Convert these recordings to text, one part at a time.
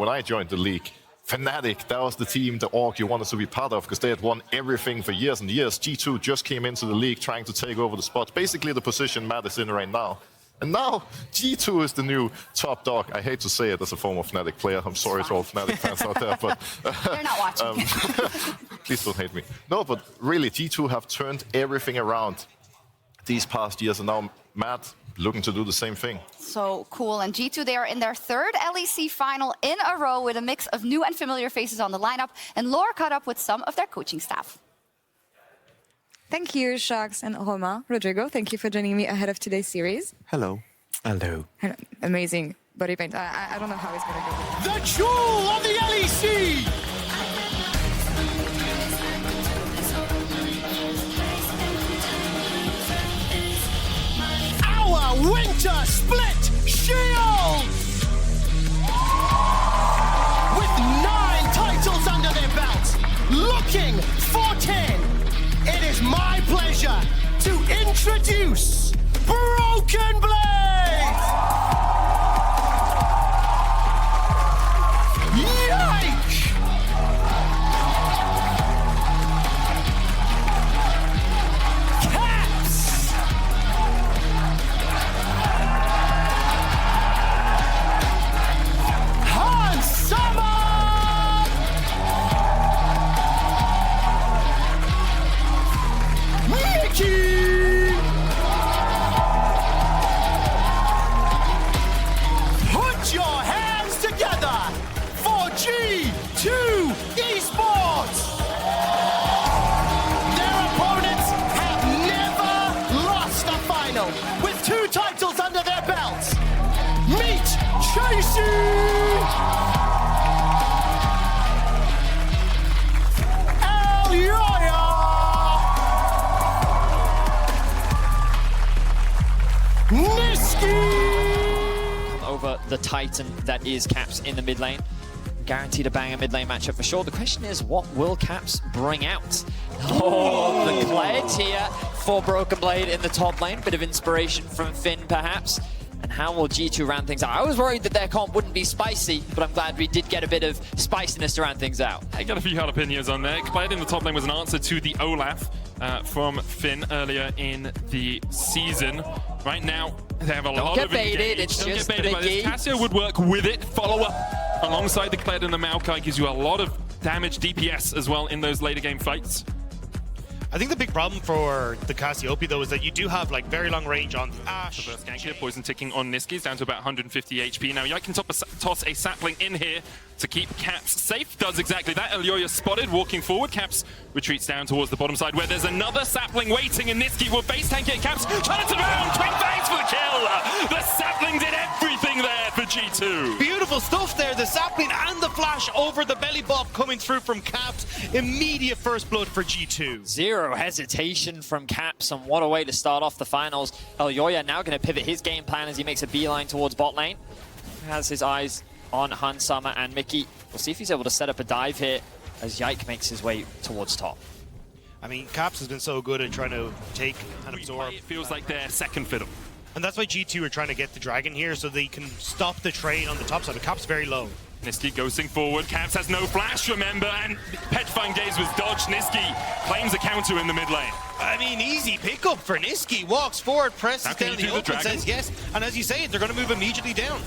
When I joined the league, Fnatic, that was the team, the org you wanted to be part of because they had won everything for years and years. G2 just came into the league trying to take over the spot, basically the position Matt is in right now. And now G2 is the new top dog. I hate to say it as a former Fnatic player. I'm sorry to all Fnatic fans out there, but they're not watching. Please don't hate me. No, but really, G2 have turned everything around these past years, and now Matt looking to do the same thing. So cool. And G2, they are in their third LEC final in a row with a mix of new and familiar faces on the lineup. And Laura caught up with some of their coaching staff. Thank you, Shax and Roma. Rodrigo, thank you for joining me ahead of today's series. Hello. Hello. Amazing body paint. I don't know how it's going to go. The jewel of the LEC! Our winter split shield! With 9 titles under their belts, looking for 10. It is my pleasure to introduce Broken Blade! Yike! Caps! Hansama! Put your hands together for G2 Esports! Their opponents have never lost a final with 2 titles under their belts. Meet Chasey! Over the Titan that is Caps in the mid lane. Guaranteed a banger mid lane matchup for sure. The question is, what will Caps bring out? Oh, the Kled here for Broken Blade in the top lane. Bit of inspiration from Finn, perhaps. And how will G2 round things out? I was worried that their comp wouldn't be spicy, but I'm glad we did get a bit of spiciness to round things out. I got a few jalapenos on there. Kled in the top lane was an answer to the Olaf from Finn earlier in the season. Right now, they have a lot of baited, it's Don't just get baited by this. Cassio would work with it. Follow up alongside the Kled and the Maokai gives you a lot of damage DPS as well in those later game fights. I think the big problem for the Cassiope, though, is that you do have like very long range on Ash. The first gank here, poison ticking on Niski, is down to about 150 HP. Now Yike can toss a sapling in here to keep Caps safe. Does exactly that. Elyoya spotted, walking forward. Caps retreats down towards the bottom side, where there's another sapling waiting, and Niski will base tank it. Caps trying to turn around. Twin Fangs for the kill. The sapling did everything there for G2. Beautiful stuff there. The sapling and the flash over the belly bop coming through from Caps. Immediate first blood for G2. Zero hesitation from Caps, and what a way to start off the finals. Elyoya now going to pivot his game plan as he makes a beeline towards bot lane. He has his eyes on Hansama and Mickey. We'll see if he's able to set up a dive here as Yike makes his way towards top. I mean, Caps has been so good at trying to take and absorb. It feels like they're second fiddle. And that's why G2 are trying to get the Dragon here so they can stop the trade on the top side. But Caps very low. Niski ghosting forward. Caps has no flash, remember, and Petrifying Gaze was dodged. Niski claims a counter in the mid lane. I mean, easy pickup for Niski. Walks forward, presses down the open, says yes. And as you say, they're going to move immediately down.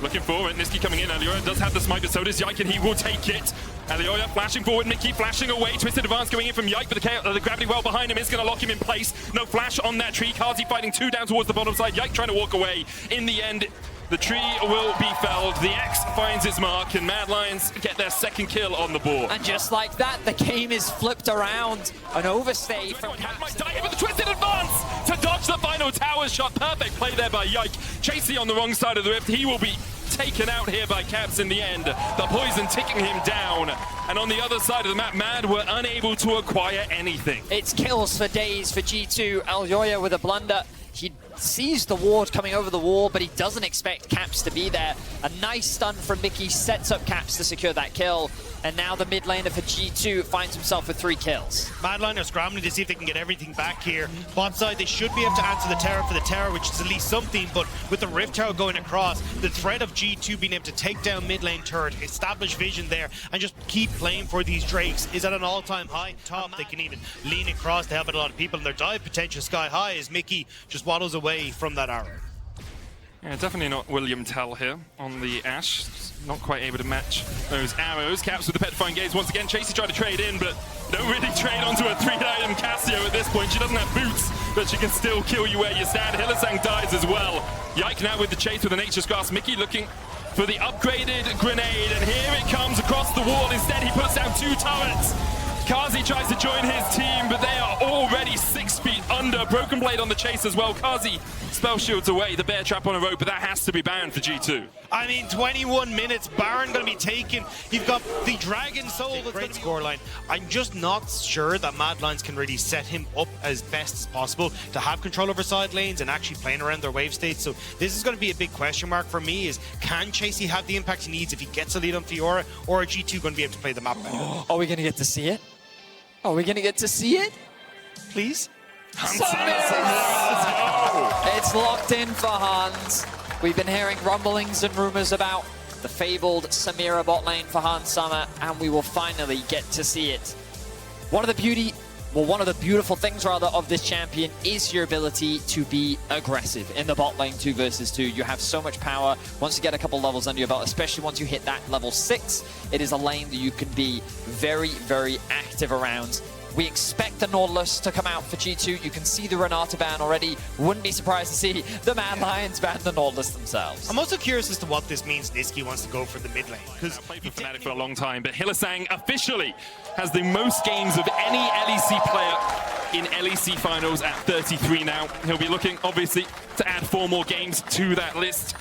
Looking forward, Niski coming in. Elyoya does have the smite, but so does Yike, and he will take it. Elyoya flashing forward, Mickey flashing away. Twisted advance going in from Yike, but the gravity well behind him is going to lock him in place. No flash on that tree. Kazi fighting 2 down towards the bottom side. Yike trying to walk away. In the end, the tree will be felled. The X finds its mark, and Mad Lions get their second kill on the board. And just like that, the game is flipped around. An overstay from Caps. Might die here with the twisted advance to dodge the final tower shot. Perfect play there by Yike. Chasey on the wrong side of the rift. He will be taken out here by Caps in the end. The poison ticking him down. And on the other side of the map, Mad were unable to acquire anything. It's kills for days for G2. Elyoya with a blunder. He'd sees the ward coming over the wall, but he doesn't expect Caps to be there. A nice stun from Mickey sets up Caps to secure that kill. And now the mid laner for G2 finds himself with 3 kills. Madline are scrambling to see if they can get everything back here. Bot side, they should be able to answer the tower for the tower, which is at least something, but with the Rift Tower going across, the threat of G2 being able to take down mid lane turret, establish vision there, and just keep playing for these Drakes is at an all-time high. Top, they can even lean across to help out a lot of people, and their dive potential sky high as Mickey just waddles away from that arrow. Yeah, definitely not William Tell here on the Ashe. Not quite able to match those arrows. Caps with the petrifying gaze once again. Chasey tried to trade in, but don't really trade onto a 3-item Cassio at this point. She doesn't have boots, but she can still kill you where you stand. Hylissang dies as well. Yike now with the chase with a Nature's Grasp. Mickey looking for the upgraded grenade, and here it comes across the wall. Instead, he puts down 2 turrets. Kazi tries to join his team, but they are already 6 feet under. Broken Blade on the chase as well. Kazi spell shields away, the bear trap on a rope, but that has to be banned for G2. I mean, 21 minutes, Baron going to be taken. You've got the Dragon Soul that's great scoreline. I'm just not sure that Mad Lions can really set him up as best as possible to have control over side lanes and actually playing around their wave states. So this is going to be a big question mark for me is, can Chasey have the impact he needs if he gets a lead on Fiora, or are G2 going to be able to play the map better? Are we going to get to see it? Are we going to get to see it? Please? It's locked in for Hans. We've been hearing rumblings and rumors about the fabled Samira bot lane for Hans Summer, and we will finally get to see it. One of the beautiful things rather of this champion is your ability to be aggressive in the bot lane 2 versus 2. You have so much power once you get a couple levels under your belt, especially once you hit that level 6. It is a lane that you can be very, very active around. We expect the Nautilus to come out for G2. You can see the Renata ban already. Wouldn't be surprised to see the Mad Lions ban the Nautilus themselves. I'm also curious as to what this means Nisqy wants to go for the mid lane. Because I've played for Fnatic for a long time, but Hylissang officially has the most games of any LEC player in LEC finals at 33 now. He'll be looking, obviously, to add 4 more games to that list.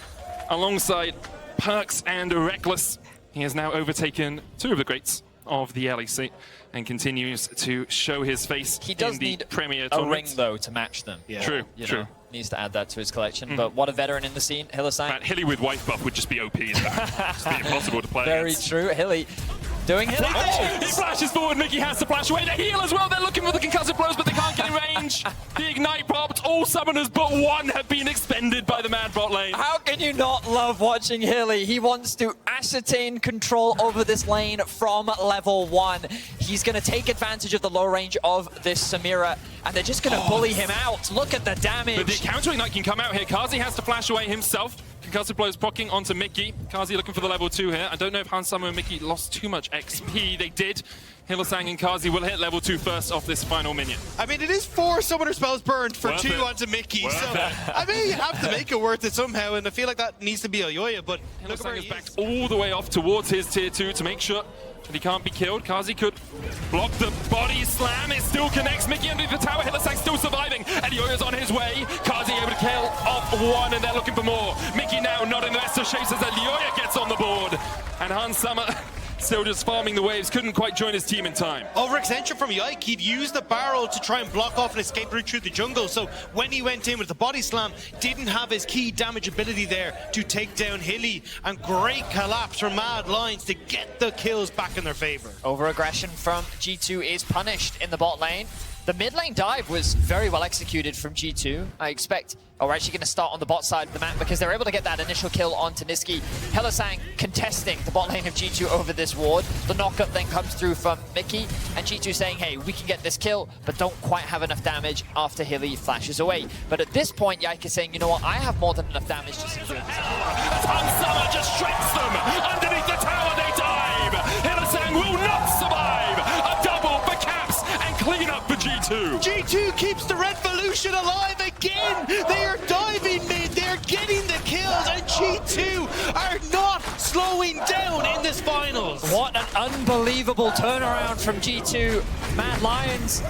Alongside Perks and Reckless, he has now overtaken 2 of the greats of the LEC and continues to show his face He does in the need Premier a tournament. ring, though, to match them. Yeah. True, You true. know, needs to add that to his collection. But what a veteran in the scene, Hylissang. Hilly with wife buff would just be OP. Just be impossible to play Very against. true. Hilly doing Hilly. Oh, he flashes forward. Mickey has to flash away. The heal as well. They're looking for the concussive blows, but they can't get in range. The ignite popped. All summoners but 1 have been expended by the Mad bot lane. How can you not love watching Hilly? He wants to ascertain control over this lane from level 1. He's going to take advantage of the low range of this Samira, and they're just going to bully him out. Look at the damage. But the counter ignite can come out here. Kazi has to flash away himself. Concussive blows proccing onto Mickey. Kazi looking for the level 2 here. I don't know if Hans Summer and Mickey lost too much XP. They did. Hylissang and Kazi will hit level 2 first off this final minion. I mean, it is 4 summoner spells burned for Worth 2 it. onto Mickey. Worth So, it. I mean, you have to make it worth it somehow, and I feel like that needs to be Oyoya, but look Hylissang where is he backed is. all the way off towards his tier 2 to make sure that he can't be killed. Kazi could block the body slam. It still connects. Mickey under the tower. Hylissang still surviving. And Yoya's on his way. Kazi able to kill off 1, and they're looking for more. Mickey now not in the best of shapes as Yoya gets on the board. And Hans Summer still just farming the waves. Couldn't quite join his team in time. Overextension from Yike. He'd used the barrel to try and block off an escape route through the jungle. So when he went in with the body slam, didn't have his key damage ability there to take down Hilly. And great collapse from Mad Lions to get the kills back in their favor. Over-aggression from G2 is punished in the bot lane. The mid lane dive was very well executed from G2. I expect, we're actually going to start on the bot side of the map because they're able to get that initial kill onto Nisqy. Hylissang contesting the bot lane of G2 over this ward. The knockup then comes through from Mickey, and G2 saying, hey, we can get this kill, but don't quite have enough damage after Hilly flashes away. But at this point, Yike is saying, you know what, I have more than enough damage to secure this. Hans Summer just shrinks them. Underneath the tower, they dive. Hylissang will not survive. A double for Caps and clean up for G2. G2 keeps the Revolution alive again. They are diving mid. They are getting the kills, and G2 are not slowing down in this finals. What an unbelievable turnaround from G2. Mad Lions,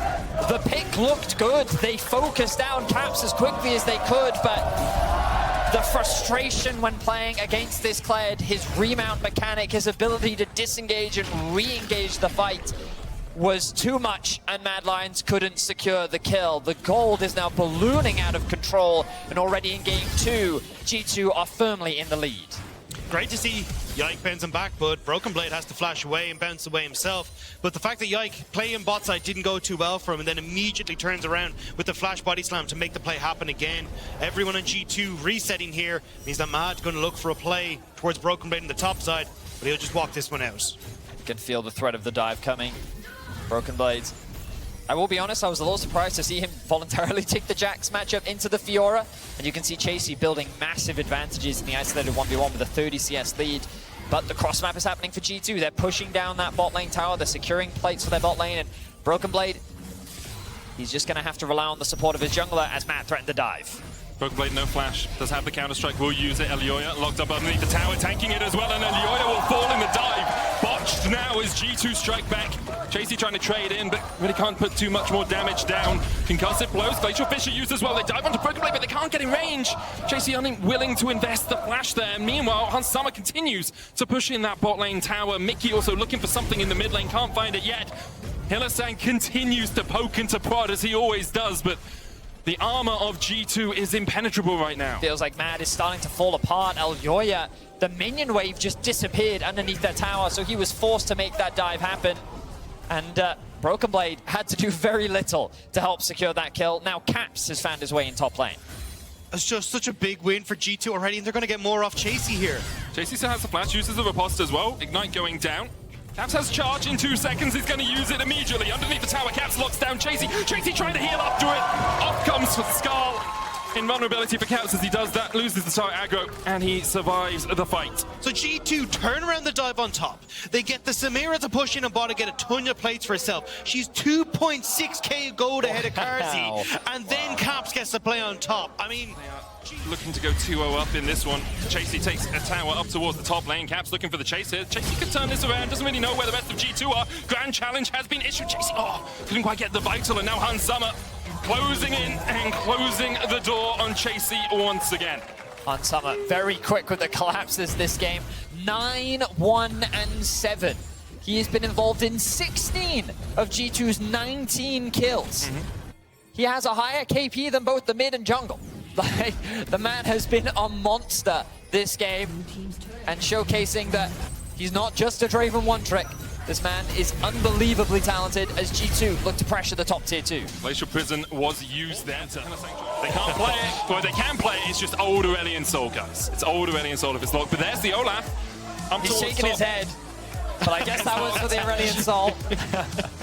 the pick looked good. They focused down Caps as quickly as they could, but the frustration when playing against this Kled, his remount mechanic, his ability to disengage and re-engage the fight, was too much, and Mad Lions couldn't secure the kill. The gold is now ballooning out of control, and already in game 2, G2 are firmly in the lead. Great to see Yike bounce him back, but Broken Blade has to flash away and bounce away himself. But the fact that Yike playing bot side didn't go too well for him and then immediately turns around with the flash body slam to make the play happen again. Everyone on G2 resetting here means that Mad's going to look for a play towards Broken Blade on the top side, but he'll just walk this one out. You can feel the threat of the dive coming. Broken Blades. I will be honest, I was a little surprised to see him voluntarily take the Jax matchup into the Fiora. And you can see Chasey building massive advantages in the isolated 1v1 with a 30 CS lead. But the cross map is happening for G2. They're pushing down that bot lane tower. They're securing plates for their bot lane. And Broken Blade, he's just going to have to rely on the support of his jungler as Matt threatened to dive. Broken Blade, no flash. Does have the counter-strike, will use it. Elioya locked up underneath the tower, tanking it as well, and Elioya will fall in the dive. Botched now as G2 strike back. Chasey trying to trade in, but really can't put too much more damage down. Concussive blows, Glacial Fissure used as well. They dive onto Broken Blade, but they can't get in range. Chasey unwilling to invest the flash there. Meanwhile, Hans Summer continues to push in that bot lane tower. Mickey also looking for something in the mid lane, can't find it yet. Hillisang continues to poke and to prod as he always does, but the armor of G2 is impenetrable right now. Feels like Mad is starting to fall apart. Elioya, the minion wave just disappeared underneath that tower, so he was forced to make that dive happen. And Broken Blade had to do very little to help secure that kill. Now Caps has found his way in top lane. It's just such a big win for G2 already, and they're going to get more off Chasey here. Chasey still has the flash, uses the riposte as well. Ignite going down. Caps has charge in 2 seconds, he's going to use it immediately. Underneath the tower, Caps locks down Chasey. Chasey trying to heal up to it. Off comes Skull. Invulnerability for Caps as he does that, loses the tower aggro, and he survives the fight. So G2 turn around the dive on top. They get the Samira to push in and bot and get a ton of plates for herself. She's 2.6k gold ahead of Carsey, and then Caps gets to play on top. I mean, looking to go 2-0 up in this one. Chasey takes a tower up towards the top lane. Caps looking for the chase here. Chasey could turn this around, doesn't really know where the rest of G2 are. Grand challenge has been issued. Chasey, couldn't quite get the vital, and now Hans Summer closing in and closing the door on Chasey once again. Hans Summer very quick with the collapses this game. 9-1-7. He has been involved in 16 of G2's 19 kills. He has a higher KP than both the mid and jungle. Like, the man has been a monster this game, and showcasing that he's not just a Draven one-trick. This man is unbelievably talented as G2 look to pressure the top tier 2. Glacial Prison was used there. They can't play it, but they can play it. It's just old Aurelion Soul, guys. It's old Aurelion Soul if it's locked. But there's the Olaf. He's shaking his head, but I guess that was for the Aurelion Soul.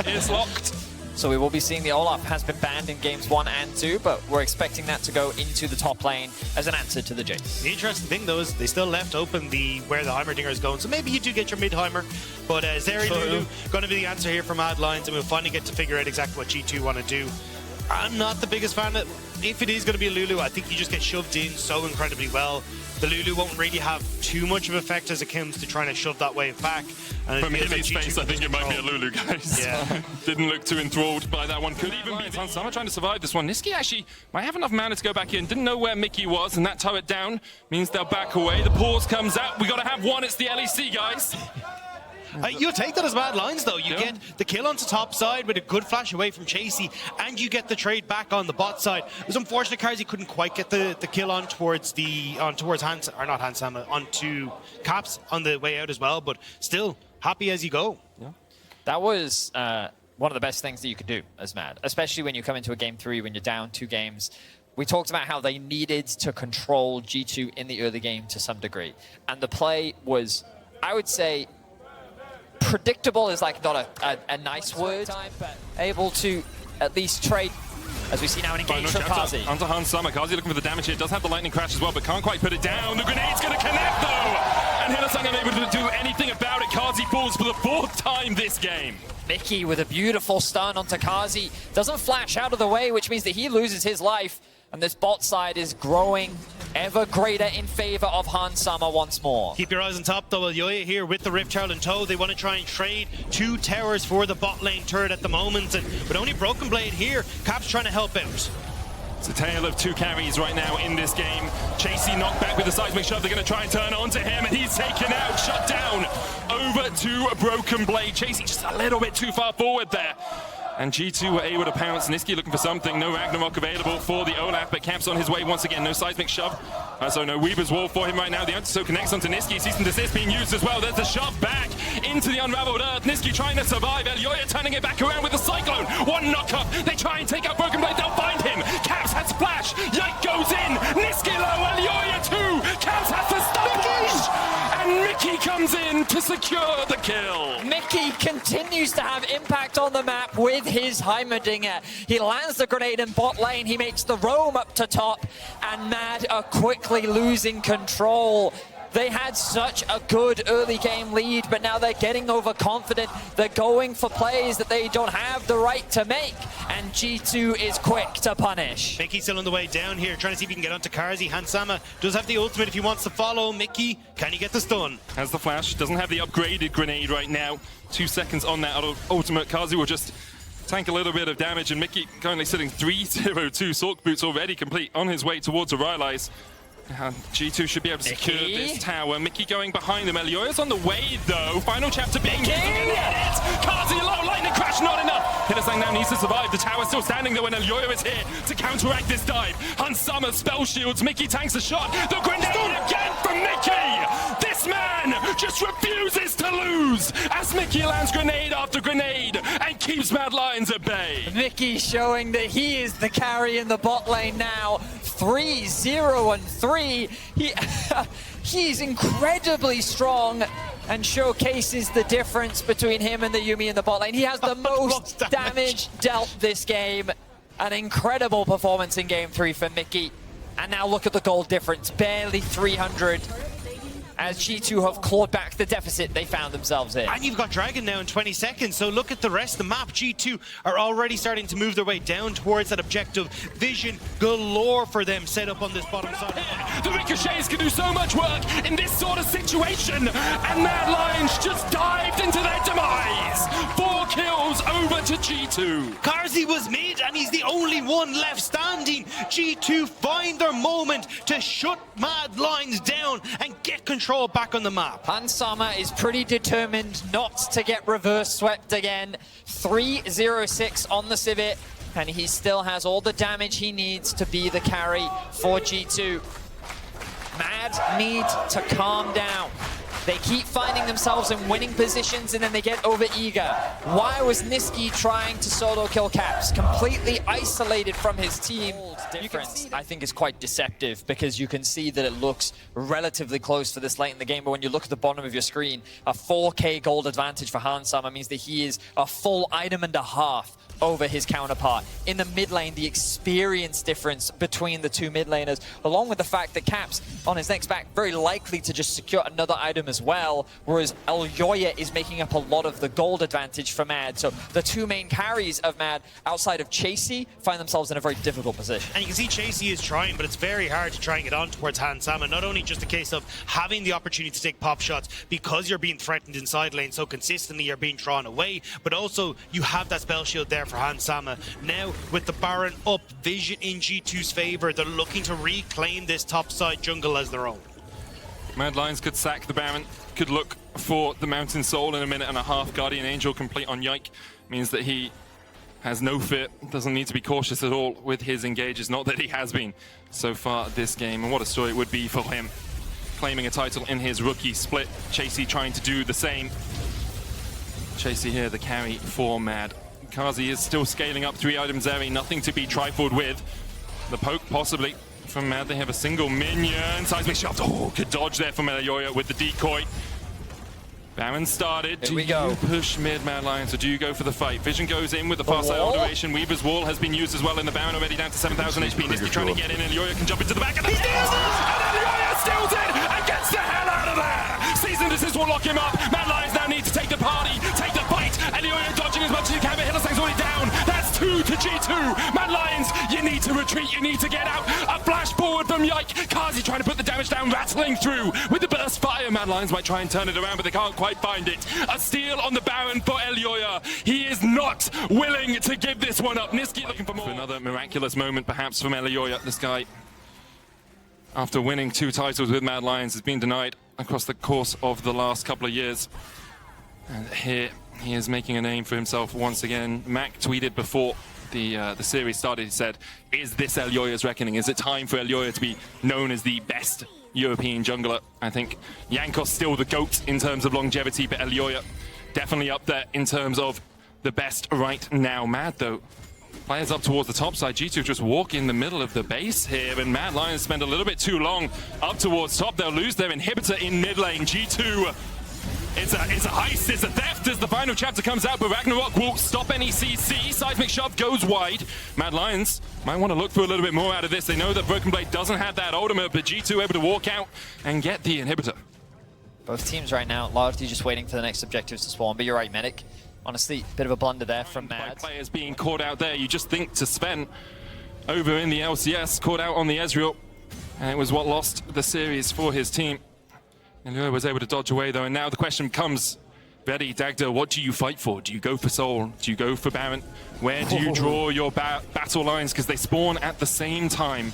It's locked. So we will be seeing the Olaf has been banned in games 1 and 2, but we're expecting that to go into the top lane as an answer to the Jace. the interesting thing though is they still left open where the Heimerdinger is going, so maybe you do get your mid-Heimer, but Zeri Lulu going to be the answer here for Mad Lions, and we'll finally get to figure out exactly what G2 want to do. I'm not the biggest fan of it. If it is going to be a Lulu, I think you just get shoved in so incredibly well. The Lulu won't really have too much of effect as it comes to trying to shove that wave back. And From his face, I think it might be a Lulu, guys. Yeah. Didn't look too enthralled by that one. Could even be Hans Summer trying to survive this one. Niski actually might have enough mana to go back in. Didn't know where Mickey was, and that turret down means they'll back away. The pause comes out. We got to have one. It's the LEC, guys. You'll take that as Mad Lions, though. You get the kill onto top side with a good flash away from Chasey, and you get the trade back on the bot side. It was unfortunate Carsey couldn't quite get the kill on towards onto Caps on the way out as well, but still happy as you go. Yeah. That was one of the best things that you could do as Mad, especially when you come into a game 3 when you're down 2 games. We talked about how they needed to control G2 in the early game to some degree, and the play was, I would say, predictable is like not a nice word, but able to at least trade, as we see now, an engage from Kazi. Onto Hans Summer. Kazi looking for the damage here. Does have the lightning crash as well, but can't quite put it down. The grenade's going to connect, though! And Hillisang unable to do anything about it. Kazi falls for the 4th time this game. Mickey with a beautiful stun onto Kazi. Doesn't flash out of the way, which means that he loses his life. And this bot side is growing ever greater in favor of Hans Summer once more. Keep your eyes on top, though. Elioya here with the Rift Child in tow. They want to try and trade 2 towers for the bot lane turret at the moment. And with only Broken Blade here, Caps trying to help out. It's a tale of 2 carries right now in this game. Chasey knocked back with the seismic shove. They're going to try and turn onto him, and he's taken out, shut down over to Broken Blade. Chasey just a little bit too far forward there. And G2 were able to pounce. Niski looking for something. No Ragnarok available for the Olaf, but Caps on his way once again. No seismic shove. So no Weaver's Wall for him right now. The Antiso connects onto Niski. Cease and desist being used as well. There's the shove back into the unraveled earth. Niski trying to survive. Elyoya turning it back around with the Cyclone. One knock-up. They try and take out Broken Blade. They'll find him. Caps has splash. Yike goes in. Niski low. Elyoya too. Caps has to stop. And Mickey comes in to secure the kill. Mickey continues to have impact on the map with his Heimerdinger. He lands the grenade in bot lane, he makes the roam up to top, and Mad are quickly losing control. They had such a good early game lead, but now they're getting overconfident. They're going for plays that they don't have the right to make, and G2 is quick to punish. Mickey still on the way down here, trying to see if he can get onto Karzi. Hansama does have the ultimate if he wants to follow. Mickey, can he get the stun? Has the flash, doesn't have the upgraded grenade right now. 2 seconds on that ultimate. Karzi will just tank a little bit of damage, and Mickey currently sitting 3-0-2. Sork boots already complete on his way towards Arylize. G2 should be able to secure this tower. Mickey going behind them. Elyoya's on the way though. Final chapter being used. Karzi low, lightning crash, not enough. Hillesang now needs to survive. The tower's still standing though, and Elyoya is here to counteract this dive. Hansama spell shields. Mickey tanks a shot. The grenade again from Mickey. This man just refuses to lose as Mickey lands grenade after grenade and keeps Mad Lions at bay. Mickey showing that he is the carry in the bot lane now. 3-0-3. He's incredibly strong and showcases the difference between him and the Yuumi in the bot lane. He has the most damage dealt this game. An incredible performance in game 3 for Mickey. And now look at the gold difference, barely 300. As G2 have clawed back the deficit they found themselves in. And you've got Dragon now in 20 seconds, so look at the rest of the map. G2 are already starting to move their way down towards that objective. Vision galore for them set up on this bottom side. The ricochets can do so much work in this sort of situation, and Mad Lions just dived into their demise. 4 kills over to G2. Karzi was mid, and he's the only one left standing. G2 find their moment to shut Mad Lions down and get control back on the map. Hansama is pretty determined not to get reverse swept again. 3-0-6 on the Civet, and he still has all the damage he needs to be the carry for G2. Mad need to calm down. They keep finding themselves in winning positions and then they get over eager. Why was Niski trying to solo kill Caps? Completely isolated from his team. Difference, I think, is quite deceptive because you can see that it looks relatively close for this late in the game, but when you look at the bottom of your screen, a 4k gold advantage for Hansama means that he is a full item and a half over his counterpart. In the mid lane, the experience difference between the two mid laners, along with the fact that Caps on his next back very likely to just secure another item as well, whereas Elyoya is making up a lot of the gold advantage for Mad. So the two main carries of Mad outside of Chasey find themselves in a very difficult position. And you can see Chasey is trying, but it's very hard to try and get on towards Hansama. Not only just a case of having the opportunity to take pop shots because you're being threatened inside lane so consistently you're being drawn away, but also you have that spell shield there for Hansama. Now with the Baron up, Vision in G2's favor, they're looking to reclaim this top side jungle as their own. Mad Lions could sack the Baron, could look for the Mountain Soul in a minute and a half. Guardian Angel complete on Yike means that he has no fear, doesn't need to be cautious at all with his engages, not that he has been so far this game. And what a story it would be for him, claiming a title in his rookie split. Chasey trying to do the same. Chasey here, the carry for Mad. Karzi is still scaling up 3 items there, nothing to be trifled with. The poke possibly from Mad. They have a single minion. Seismic shaft. Oh, good dodge there from Elyoya with the decoy. Baron started. Here we go. Push mid, Mad Lions, or do you go for the fight? Vision goes in with the far side alteration. Weaver's Wall has been used as well in the Baron, already down to 7,000 HP. Niski trying to get in. Elyoya can jump into the back of the stairs. And Elyoya steals it and gets the hell out of there. Season desist will lock him up. Mad Lions now need to take the party, take the fight. Elyoya dodging as much as he can, but Hillesang's already down. That's 2 to G2. Mad Lions, you need to retreat, you need to get out. A flash forward from Yike. Karzi trying to put the damage down, rattling through with the burst fire. Mad Lions might try and turn it around, but they can't quite find it. A steal on the Baron for Elyoya. He is not willing to give this one up. Niski looking for more. For another miraculous moment perhaps from Elyoya. This guy, after winning 2 titles with Mad Lions, has been denied across the course of the last couple of years. And here he is making a name for himself once again. Mac tweeted before the series started, he said, "Is this Elyoya's reckoning? Is it time for Elyoya to be known as the best European jungler?" I think Jankos still the GOAT in terms of longevity, but Elyoya definitely up there in terms of the best right now. Mad though, players up towards the top side. G2 just walk in the middle of the base here, and Mad Lions spend a little bit too long up towards top. They'll lose their inhibitor in mid lane. G2, it's a heist, it's a theft as the final chapter comes out, but Ragnarok won't stop any CC. Seismic shove goes wide. Mad Lions might want to look for a little bit more out of this. They know that Broken Blade doesn't have that ultimate, but G2 able to walk out and get the inhibitor. Both teams right now largely just waiting for the next objectives to spawn, but you're right, Medic. Honestly, bit of a blunder there from Mad. Players being caught out there. You just think to Sven over in the LCS, caught out on the Ezreal, and it was what lost the series for his team. Elyoya was able to dodge away though, and now the question comes, Betty, Dagda, what do you fight for? Do you go for Soul? Do you go for Baron? Where do you draw your battle lines? Because they spawn at the same time.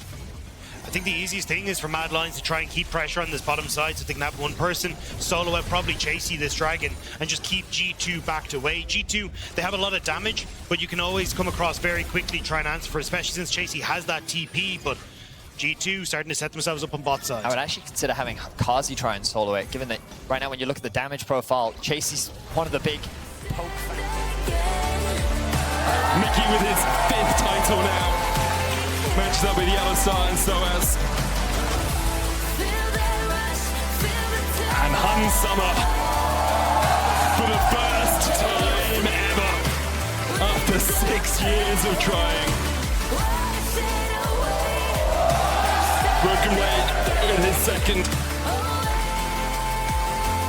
I think the easiest thing is for Mad Lions to try and keep pressure on this bottom side so they can have one person solo out, probably chasey this dragon, and just keep G2 backed away. G2, they have a lot of damage, but you can always come across very quickly, try and answer for, especially since Chasey has that TP, but G2 starting to set themselves up on bot side. I would actually consider having Kazi try and solo it, given that right now when you look at the damage profile, Chasey's one of the big poke factors. Mickey with his 5th title now. Matches up with Yellow Star and Soaz. And Hun Summer, for the first time ever, after 6 years of trying. Broken Blade in his 2nd.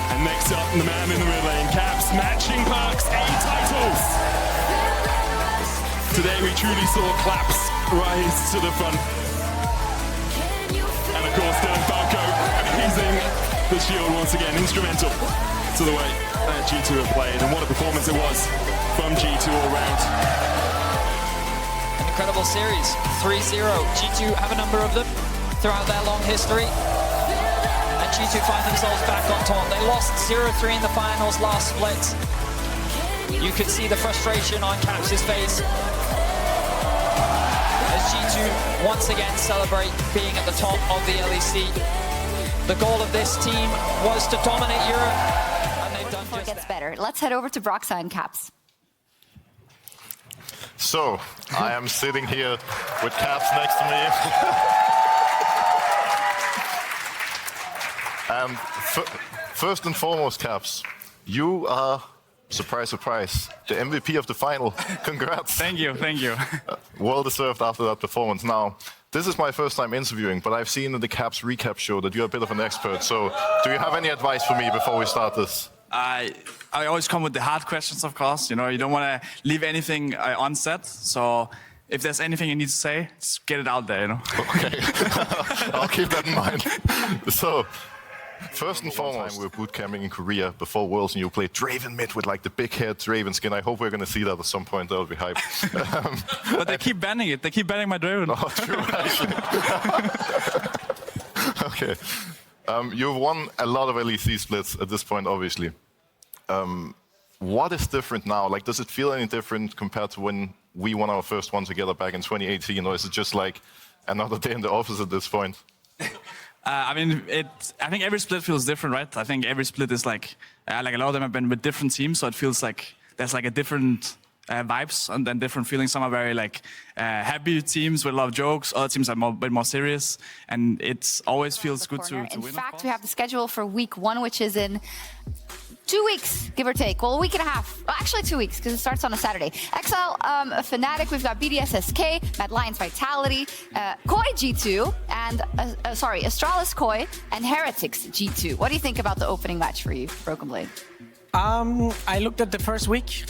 And next up, the man in the mid lane, Caps, matching perks, 8 titles. Today we truly saw Claps rise to the front. And of course, Dylan Falco using the shield once again, instrumental to the way G2 have played. And what a performance it was from G2 all round. An incredible series, 3-0. G2 have a number of them throughout their long history. And G2 find themselves back on top. They lost 0-3 in the finals last split. You could see the frustration on Caps' face as G2 once again celebrate being at the top of the LEC. The goal of this team was to dominate Europe, and they've done Before it just gets that. better, let's head over to Broxa and Caps. So, I am sitting here with Caps next to me. And first and foremost, Caps, you are, surprise, surprise, the MVP of the final. Congrats. Thank you, thank you. Well deserved after that performance. Now, this is my first time interviewing, but I've seen in the Caps recap show that you're a bit of an expert. So, do you have any advice for me before we start this? I always come with the hard questions, of course. You know, you don't want to leave anything unsaid. So if there's anything you need to say, just get it out there, you know. Okay, I'll keep that in mind. So, first and foremost, we were bootcamping in Korea before Worlds, and you played Draven mid with like the big head Draven skin. I hope we're going to see that at some point. That'll be hype. But they keep banning it. They keep banning my Draven. Oh, true, actually. Okay. You've won a lot of LEC splits at this point, obviously. What is different now? Like, does it feel any different compared to when we won our first one together back in 2018? Or is it just like another day in the office at this point? I mean, I think every split feels different, right? I think every split is like a lot of them have been with different teams, so it feels like there's like a different vibes and then different feelings. Some are very like happy teams with a lot of jokes. Other teams are a bit more serious, and it always feels good to win. In fact, we have the schedule for week 1, which is in 2 weeks, give or take. Well, a week and a half. Well, actually 2 weeks, because it starts on a Saturday. Exile, Fnatic, we've got BDSSK, Mad Lions Vitality, Koi G2, and, Astralis Koi, and Heretics G2. What do you think about the opening match for you, Broken Blade? I looked at the first week.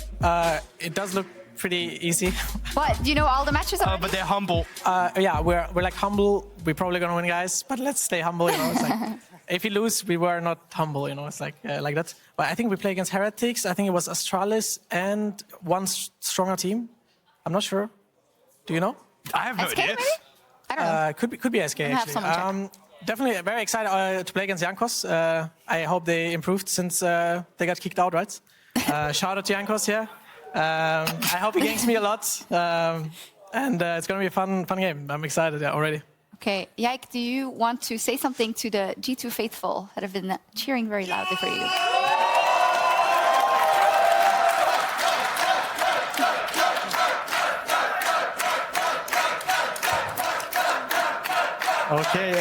It does look pretty easy. But do you know all the matches already? But they're humble. Yeah, we're like humble. We're probably gonna win, guys. But let's stay humble. You know, it's like if you lose, we were not humble. You know, it's like that. But I think we play against Heretics. I think it was Astralis and one stronger team. I'm not sure. Do you know? I have no SK idea. maybe? I don't know. Could be SK Have actually. someone check. definitely very excited to play against Jankos. I hope they improved since they got kicked out, right? Shout out to Jankos here. I hope he ganks me a lot. And it's going to be a fun game. I'm excited already. Okay, Yike, do you want to say something to the G2 faithful that have been cheering very loudly for you? Okay.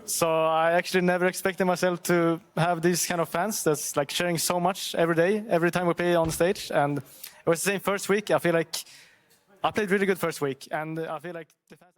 So I actually never expected myself to have these kind of fans that's like sharing so much every day, every time we play on stage. And it was the same first week. I feel like I played really good first week, and I feel like the fans.